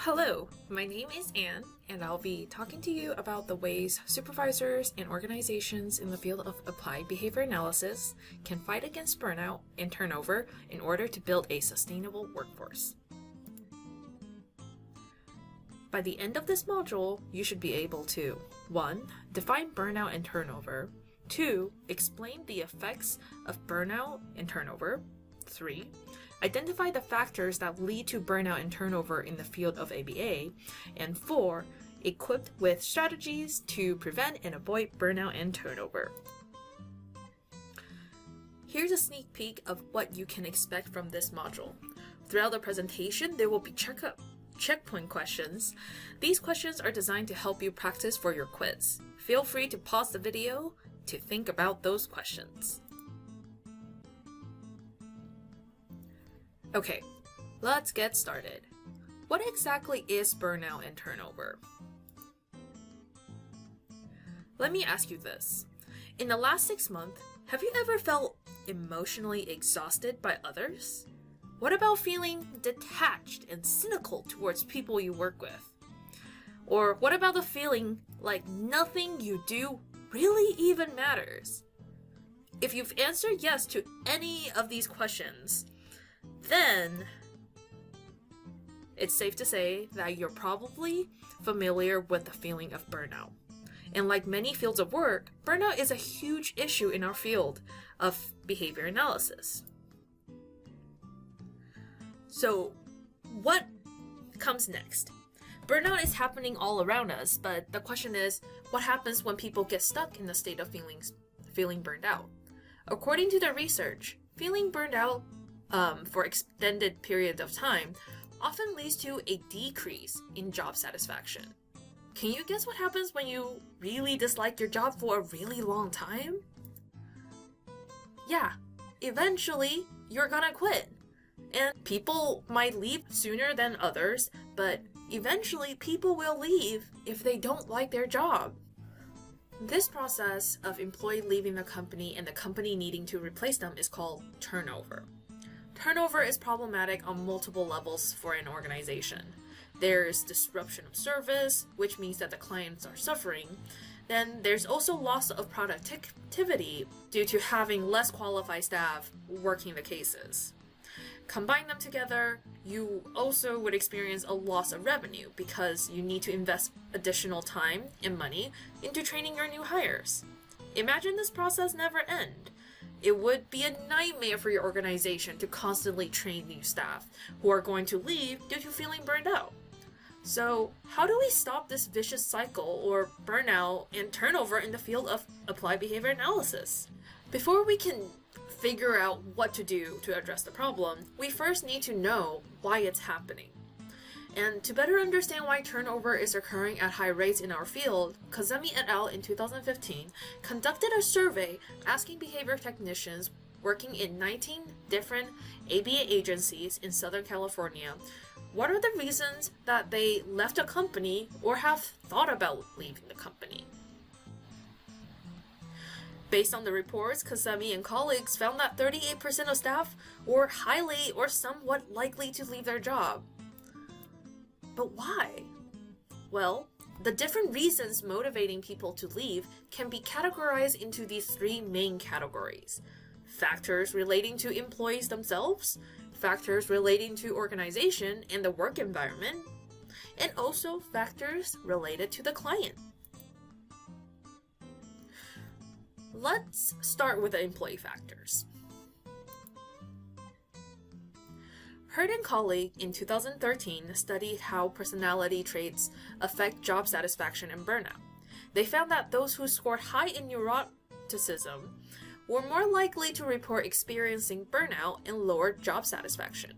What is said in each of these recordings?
Hello, my name is Anne, and I'll be talking to you about the ways supervisors and organizations in the field of applied behavior analysis can fight against burnout and turnover in order to build a sustainable workforce. By the end of this module, you should be able to 1. Define burnout and turnover. 2. Explain the effects of burnout and turnover. 3. Identify the factors that lead to burnout and turnover in the field of ABA. And 4. Equipped with strategies to prevent and avoid burnout and turnover. Here's a sneak peek of what you can expect from this module. Throughout the presentation, there will be checkpoint questions. These questions are designed to help you practice for your quiz. Feel free to pause the video to think about those questions. Okay, let's get started. What exactly is burnout and turnover? Let me ask you this. In the last 6 months, have you ever felt emotionally exhausted by others? What about feeling detached and cynical towards people you work with? Or what about the feeling like nothing you do really even matters? If you've answered yes to any of these questions, then it's safe to say that you're probably familiar with the feeling of burnout. And like many fields of work, burnout is a huge issue in our field of behavior analysis. So, what comes next? Burnout is happening all around us, but the question is, what happens when people get stuck in the state of feeling burned out? According to the research, feeling burned out for extended periods of time often leads to a decrease in job satisfaction. Can you guess what happens when you really dislike your job for a really long time? Yeah, eventually you're gonna quit. And people might leave sooner than others, but eventually people will leave if they don't like their job. This process of employee leaving the company and the company needing to replace them is called turnover. Turnover is problematic on multiple levels for an organization. There's disruption of service, which means that the clients are suffering. Then there's also loss of productivity due to having less qualified staff working the cases. Combine them together, you also would experience a loss of revenue because you need to invest additional time and money into training your new hires. Imagine this process never end. It would be a nightmare for your organization to constantly train new staff who are going to leave due to feeling burned out. So, how do we stop this vicious cycle or burnout and turnover in the field of applied behavior analysis? Before we can figure out what to do to address the problem, we first need to know why it's happening. And to better understand why turnover is occurring at high rates in our field, Kazemi et al. In 2015 conducted a survey asking behavior technicians working in 19 different ABA agencies in Southern California what are the reasons that they left a company or have thought about leaving the company. Based on the reports, Kazemi and colleagues found that 38% of staff were highly or somewhat likely to leave their job. But why? Well, the different reasons motivating people to leave can be categorized into these 3 main categories. Factors relating to employees themselves, factors relating to organization and the work environment, and also factors related to the client. Let's start with the employee factors. Hurd and colleague in 2013 studied how personality traits affect job satisfaction and burnout. They found that those who scored high in neuroticism were more likely to report experiencing burnout and lower job satisfaction.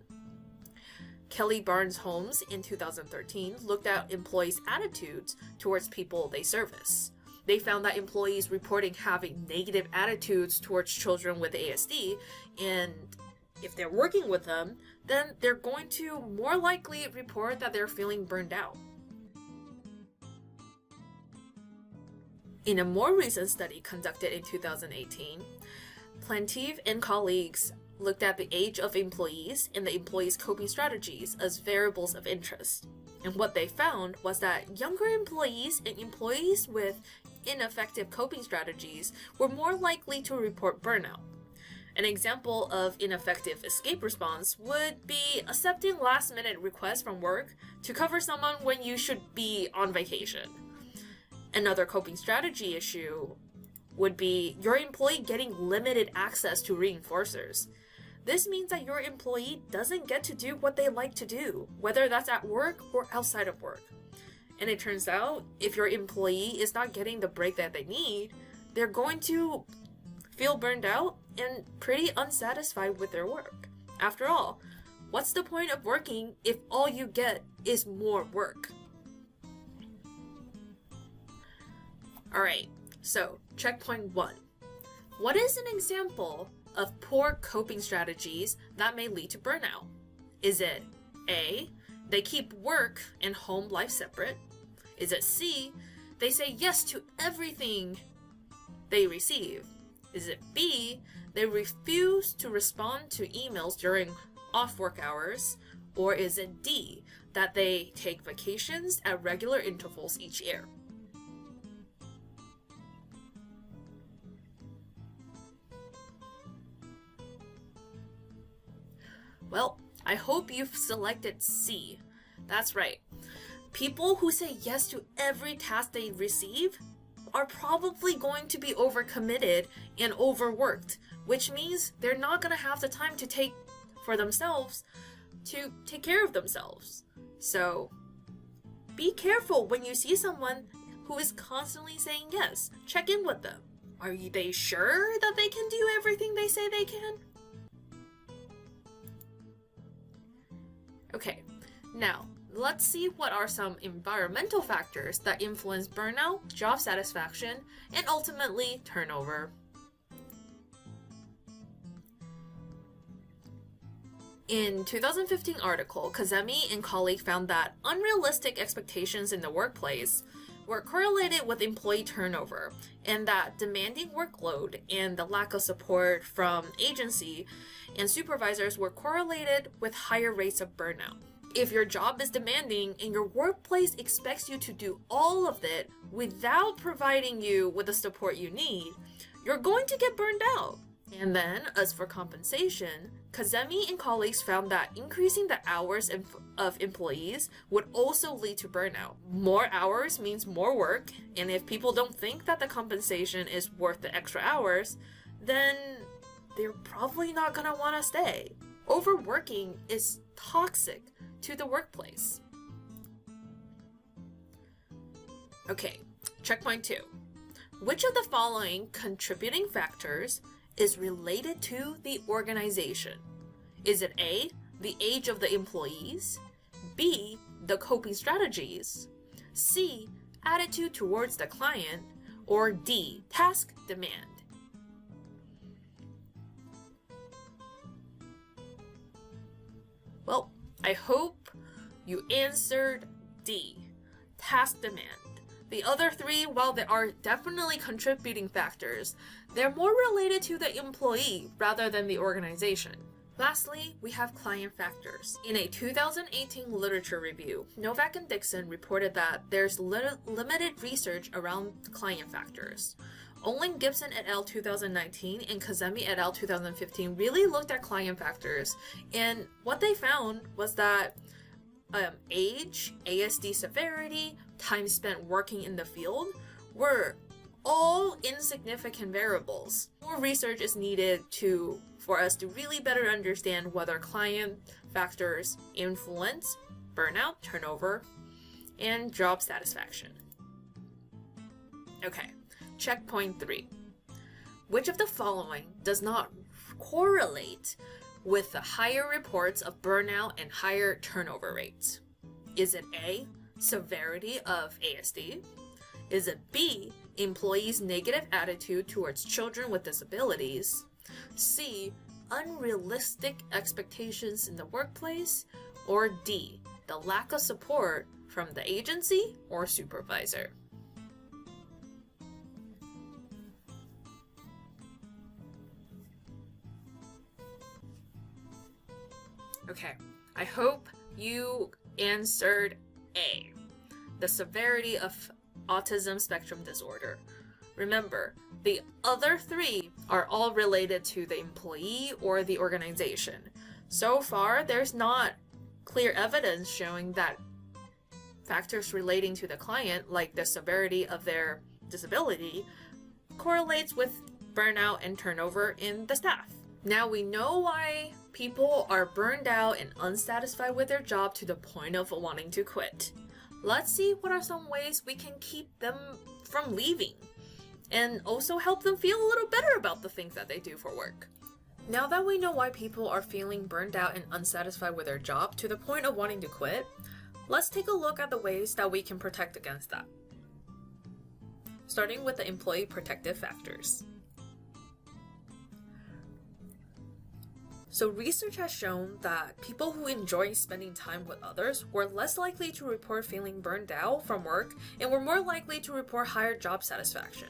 Kelly Barnes Holmes in 2013 looked at employees' attitudes towards people they service. They found that employees reporting having negative attitudes towards children with ASD, and if they're working with them, then they're going to more likely report that they're feeling burned out. In a more recent study conducted in 2018, Plantive and colleagues looked at the age of employees and the employees' coping strategies as variables of interest. And what they found was that younger employees and employees with ineffective coping strategies were more likely to report burnout. An example of ineffective escape response would be accepting last-minute requests from work to cover someone when you should be on vacation. Another coping strategy issue would be your employee getting limited access to reinforcers. This means that your employee doesn't get to do what they like to do, whether that's at work or outside of work. And it turns out, if your employee is not getting the break that they need, they're going to feel burned out and pretty unsatisfied with their work. After all, what's the point of working if all you get is more work? Alright, so checkpoint 1. What is an example of poor coping strategies that may lead to burnout? Is it A, they keep work and home life separate? Is it C, they say yes to everything they receive? Is it B, they refuse to respond to emails during off-work hours? Or is it D, that they take vacations at regular intervals each year? Well, I hope you've selected C. That's right. People who say yes to every task they receive are probably going to be overcommitted and overworked, which means they're not going to have the time to take care of themselves. So, be careful when you see someone who is constantly saying yes. Check in with them. Are they sure that they can do everything they say they can? Okay, now let's see what are some environmental factors that influence burnout, job satisfaction, and ultimately turnover. In 2015 article, Kazemi and colleagues found that unrealistic expectations in the workplace were correlated with employee turnover, and that demanding workload and the lack of support from agency and supervisors were correlated with higher rates of burnout. If your job is demanding and your workplace expects you to do all of it without providing you with the support you need, you're going to get burned out. And then, as for compensation, Kazemi and colleagues found that increasing the hours of employees would also lead to burnout. More hours means more work, and if people don't think that the compensation is worth the extra hours, then they're probably not gonna wanna stay. Overworking is toxic to the workplace. Okay, checkpoint 2. Which of the following contributing factors is related to the organization? Is it A, the age of the employees, B, the coping strategies, C, attitude towards the client, or D, task demand? Well, I hope you answered D, task demand. The other three, while they are definitely contributing factors, they're more related to the employee rather than the organization. Lastly, we have client factors. In a 2018 literature review, Novak and Dixon reported that there's limited research around client factors. Olin Gibson et al. 2019 and Kazemi et al. 2015 really looked at client factors, and what they found was that age, ASD severity, time spent working in the field were all insignificant variables. More research is needed for us to really better understand whether client factors influence burnout, turnover, and job satisfaction. Okay, checkpoint 3. Which of the following does not correlate with the higher reports of burnout and higher turnover rates? Is it A, severity of ASD? Is it B, employees' negative attitude towards children with disabilities? C, unrealistic expectations in the workplace? Or D, the lack of support from the agency or supervisor? Okay, I hope you answered A, the severity of autism spectrum disorder. Remember, the other 3 are all related to the employee or the organization. So far, there's not clear evidence showing that factors relating to the client, like the severity of their disability, correlates with burnout and turnover in the staff. Now we know why people are burned out and unsatisfied with their job to the point of wanting to quit. Let's see what are some ways we can keep them from leaving and also help them feel a little better about the things that they do for work. Now that we know why people are feeling burned out and unsatisfied with their job to the point of wanting to quit, let's take a look at the ways that we can protect against that. Starting with the employee protective factors. So research has shown that people who enjoy spending time with others were less likely to report feeling burned out from work and were more likely to report higher job satisfaction.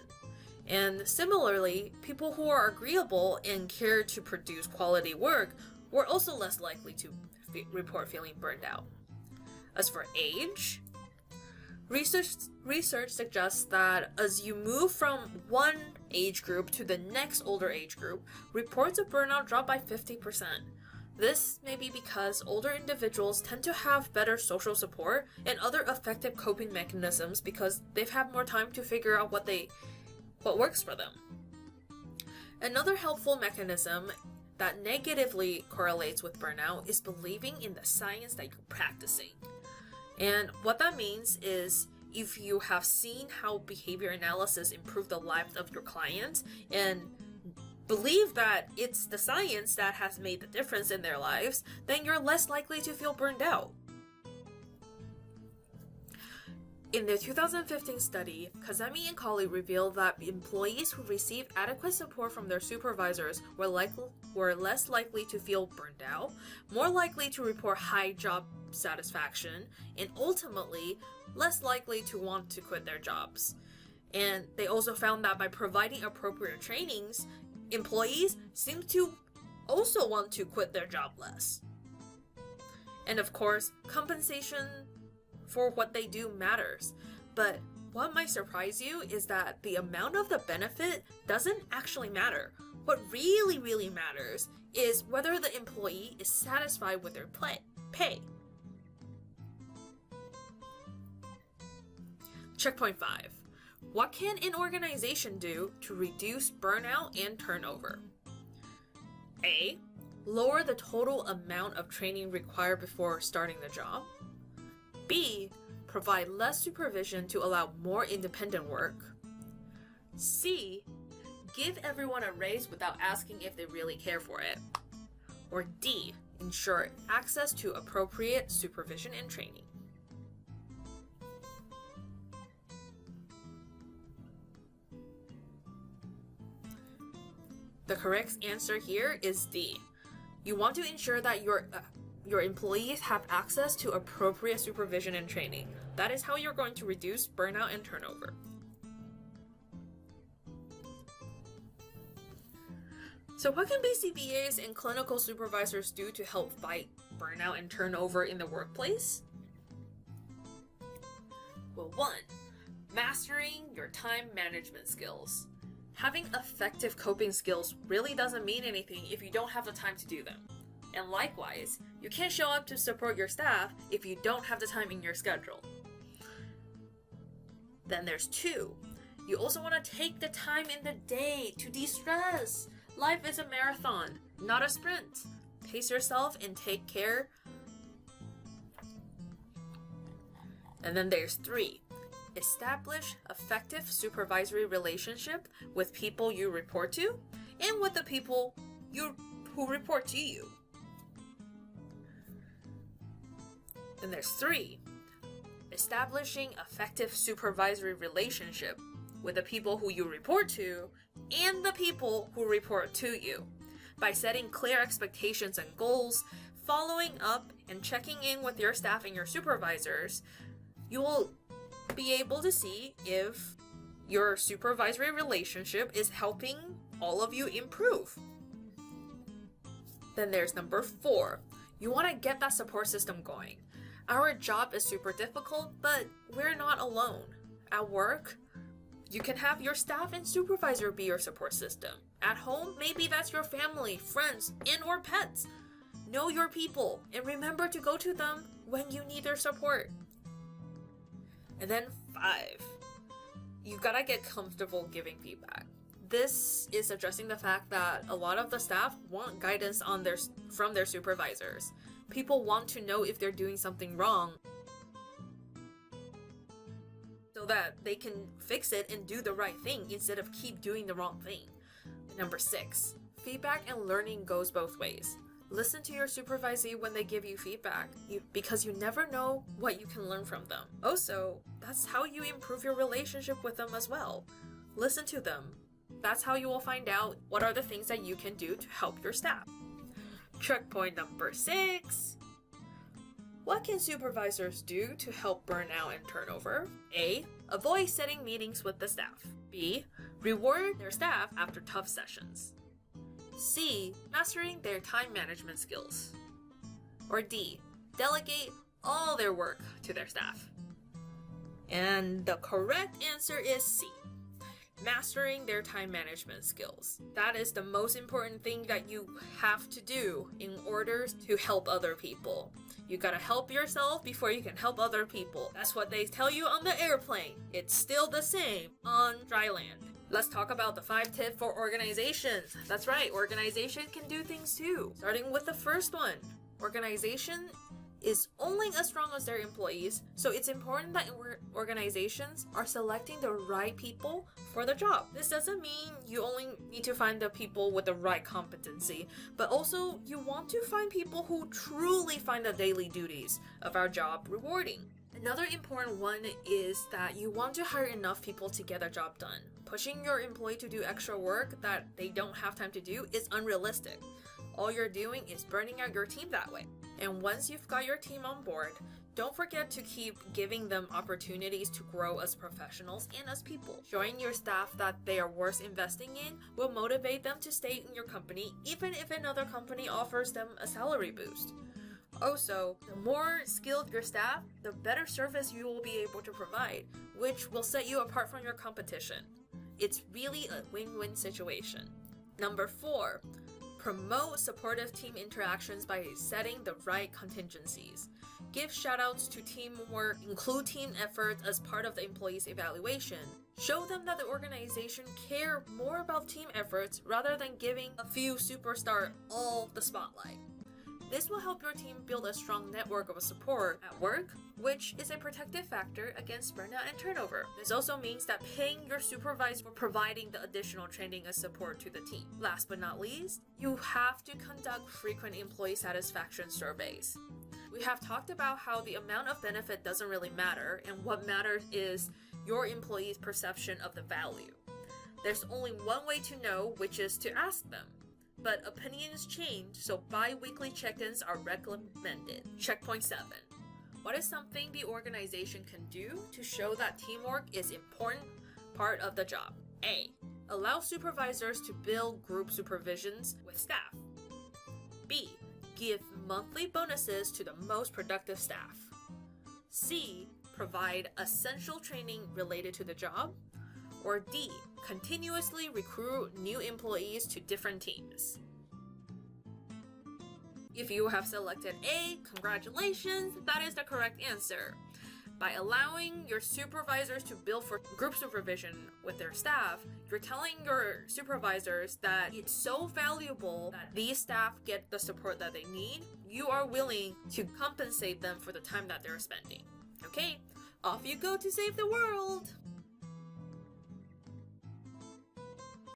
And similarly, people who are agreeable and care to produce quality work were also less likely to report feeling burned out. As for age, research suggests that as you move from one age group to the next older age group, reports of burnout drop by 50%. This may be because older individuals tend to have better social support and other effective coping mechanisms because they've had more time to figure out what works for them. Another helpful mechanism that negatively correlates with burnout is believing in the science that you're practicing. And what that means is if you have seen how behavior analysis improve the lives of your clients and believe that it's the science that has made the difference in their lives, then you're less likely to feel burned out. In their 2015 study, Kazemi and colleagues revealed that employees who received adequate support from their supervisors were less likely to feel burned out, more likely to report high job satisfaction, and ultimately less likely to want to quit their jobs. And they also found that by providing appropriate trainings, employees seem to also want to quit their job less. And of course, compensation for what they do matters, but what might surprise you is that the amount of the benefit doesn't actually matter. What really matters is whether the employee is satisfied with their pay. Checkpoint 5. What can an organization do to reduce burnout and turnover? A. Lower the total amount of training required before starting the job. B. Provide less supervision to allow more independent work. C. Give everyone a raise without asking if they really care for it. Or D. Ensure access to appropriate supervision and training. The correct answer here is D. You want to ensure that your employees have access to appropriate supervision and training. That is how you're going to reduce burnout and turnover. So what can BCBAs and clinical supervisors do to help fight burnout and turnover in the workplace? Well, 1. Mastering your time management skills. Having effective coping skills really doesn't mean anything if you don't have the time to do them. And likewise, you can't show up to support your staff if you don't have the time in your schedule. Then there's 2. You also want to take the time in the day to de-stress. Life is a marathon, not a sprint. Pace yourself and take care. And then there's 3. Establish effective supervisory relationship with people you report to and with the people who report to you. Then there's 3. Establishing effective supervisory relationship with the people who you report to and the people who report to you. By setting clear expectations and goals, following up and checking in with your staff and your supervisors, you will be able to see if your supervisory relationship is helping all of you improve. Then there's number 4. You want to get that support system going. Our job is super difficult, but we're not alone. At work, you can have your staff and supervisor be your support system. At home, maybe that's your family, friends, and or pets. Know your people and remember to go to them when you need their support. And then 5, you gotta get comfortable giving feedback. This is addressing the fact that a lot of the staff want guidance from their supervisors. People want to know if they're doing something wrong so that they can fix it and do the right thing instead of keep doing the wrong thing. Number 6, feedback and learning goes both ways. Listen to your supervisee when they give you feedback because you never know what you can learn from them. Also, that's how you improve your relationship with them as well. Listen to them. That's how you will find out what are the things that you can do to help your staff. Checkpoint number 6. What can supervisors do to help burnout and turnover? A. Avoid setting meetings with the staff. B. Reward their staff after tough sessions. C. Mastering their time management skills. Or D. Delegate all their work to their staff. And the correct answer is C. Mastering their time management skills. That is the most important thing that you have to do in order to help other people. You gotta help yourself before you can help other people. That's what they tell you on the airplane. It's still the same on dry land. Let's talk about the 5 tips for organizations. That's right, organization can do things too. Starting with the first one. Organization is only as strong as their employees, so it's important that organizations are selecting the right people for the job. This doesn't mean you only need to find the people with the right competency, but also you want to find people who truly find the daily duties of our job rewarding. Another important one is that you want to hire enough people to get a job done. Pushing your employee to do extra work that they don't have time to do is unrealistic. All you're doing is burning out your team that way. And once you've got your team on board, don't forget to keep giving them opportunities to grow as professionals and as people. Showing your staff that they are worth investing in will motivate them to stay in your company even if another company offers them a salary boost. Also, the more skilled your staff, the better service you will be able to provide, which will set you apart from your competition. It's really a win-win situation. Number 4. Promote supportive team interactions by setting the right contingencies. Give shoutouts to teamwork, include team efforts as part of the employee's evaluation. Show them that the organization care more about team efforts rather than giving a few superstars all the spotlight. This will help your team build a strong network of support at work, which is a protective factor against burnout and turnover. This also means that paying your supervisor for providing the additional training and support to the team. Last but not least, you have to conduct frequent employee satisfaction surveys. We have talked about how the amount of benefit doesn't really matter, and what matters is your employee's perception of the value. There's only one way to know, which is to ask them. But opinions change, so bi-weekly check-ins are recommended. Checkpoint 7. What is something the organization can do to show that teamwork is an important part of the job? A. Allow supervisors to build group supervisions with staff. B. Give monthly bonuses to the most productive staff. C. Provide essential training related to the job. Or D. Continuously recruit new employees to different teams. If you have selected A, congratulations, that is the correct answer. By allowing your supervisors to build for group supervision with their staff, you're telling your supervisors that it's so valuable that these staff get the support that they need. You are willing to compensate them for the time that they're spending. Okay, off you go to save the world!